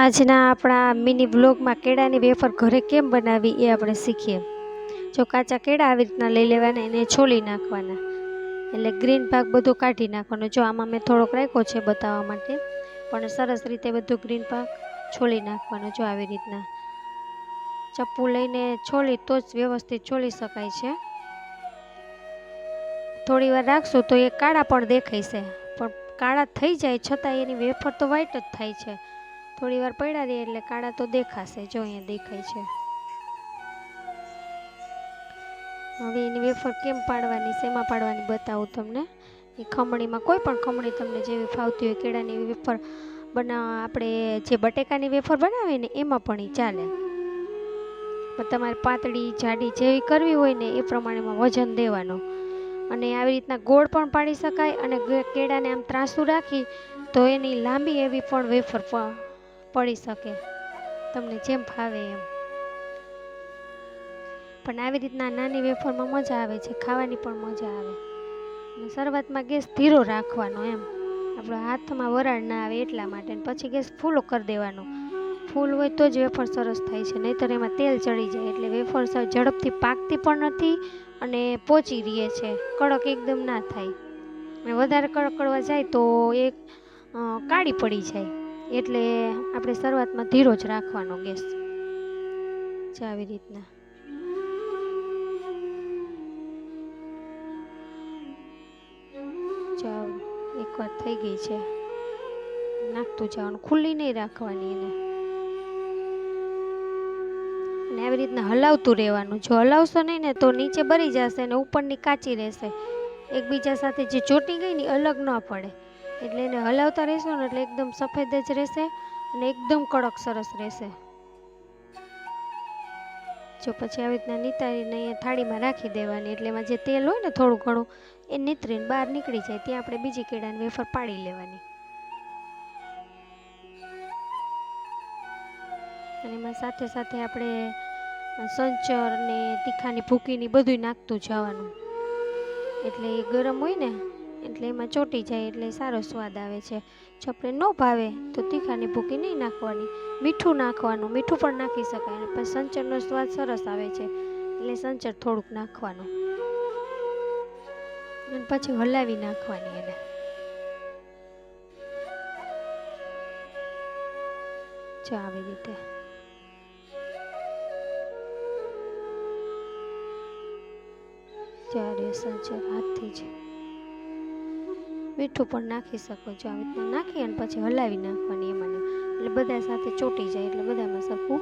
આજના આપણા મિની બ્લોગમાં કેળાની વેફર ઘરે કેમ બનાવી એ આપણે શીખીએ। જો કાચા કેળા આવી રીતના લઈ લેવાના, એને છોલી નાખવાના, એટલે ગ્રીન ભાગ બધો કાઢી નાખવાનો। જો આમાં મેં થોડોક રાખ્યો છે બતાવવા માટે, પણ સરસ રીતે બધો ગ્રીન ભાગ છોલી નાખવાનો। જો આવી રીતના ચપ્પુ લઈને છોલી તો જ વ્યવસ્થિત છોલી શકાય છે। થોડી વાર રાખશું તો એ કાળા પણ દેખાય છે, પણ કાળા થઈ જાય છતાં એની વેફર તો વ્હાઈટ જ થાય છે। થોડી વાર પડ્યા રહે એટલે કાળા તો દેખાશે। જો અહીંયા દેખાય છે। હવે એની વેફર કેમ પાડવાની, શેમાં પાડવાની બતાવું તમને। એ ખમણીમાં, કોઈ પણ ખમણી તમને જેવી ફાવતી હોય, કેળાની વેફર બનાવવા આપણે જે બટેકાની વેફર બનાવીએ ને એમાં પણ એ ચાલે, પણ તમારે પાતળી જાડી જેવી કરવી હોય ને એ પ્રમાણેમાં વજન દેવાનો। અને આવી રીતના ગોળ પણ પાડી શકાય, અને કેળાને આમ ત્રાસું રાખી તો એની લાંબી એવી પણ વેફર પડી શકે, તમને જેમ ફાવે એમ। પણ આવી રીતના નાની વેફરમાં મજા આવે છે, ખાવાની પણ મજા આવે। અને શરૂઆતમાં ગેસ ધીરો રાખવાનો, એમ આપણો હાથમાં વરાળ ના આવે એટલા માટે। પછી ગેસ ફૂલો કરી દેવાનો, ફૂલ હોય તો જ વેફર સરસ થાય છે, નહીંતર એમાં તેલ ચડી જાય એટલે વેફર ઝડપથી પાકતી પણ નથી અને પોચી રહે છે, કડક એકદમ ના થાય। અને વધારે કડક કરવા જાય તો એ કાળી પડી જાય, એટલે આપણે શરૂઆતમાં ધીરો જ રાખવાનો ગેસ। આવી રીતના ચાવ એકવાર થઈ ગઈ છે, નાખતું જવાનું, ખુલ્લી નહીં રાખવાની એને। અને આવી રીતના હલાવતું રહેવાનું। જો હલાવશો નહીં ને તો નીચે બળી જશે અને ઉપરની કાચી રહેશે, એકબીજા સાથે જે ચોટી ગઈ ને અલગ ન પડે, એટલે એને હલાવતા રહેશો ને એટલે એકદમ સફેદ જ રહેશે અને એકદમ કડક સરસ રહેશે। જો પછી આવી રીતના નીતારીને અહીંયા થાળીમાં રાખી દેવાની, એટલે એમાં જે તેલ હોય ને થોડું ઘણું એ નીતરીને બહાર નીકળી જાય, ત્યાં આપણે બીજી કેળાની વેફર પાડી લેવાની। અને એમાં સાથે સાથે આપણે સંચર ને તીખાની ભૂકીની બધું નાખતું જવાનું, એટલે એ ગરમ હોય ને એટલે એમાં ચોંટી જાય એટલે સારો સ્વાદ આવે છે। જો આપણે ન ભાવે તો તીખાની ભૂકી નહીં નાખવાની, મીઠું નાખવાનું, મીઠું પણ નાખી શકાય। અને પછી સંચરનો સ્વાદ સરસ આવે છે એટલે સંચર થોડુંક નાખવાનું, અને પછી હલાવી નાખવાની એને। જો આવી રીતે જ્યારે સંચર હાથથી જ મીઠું પણ નાખી શકો છો, આવી રીતના નાખી અને પછી હલાવી નાખવાની એમાં, એટલે બધા સાથે ચોંટી જાય એટલે બધામાં સરખું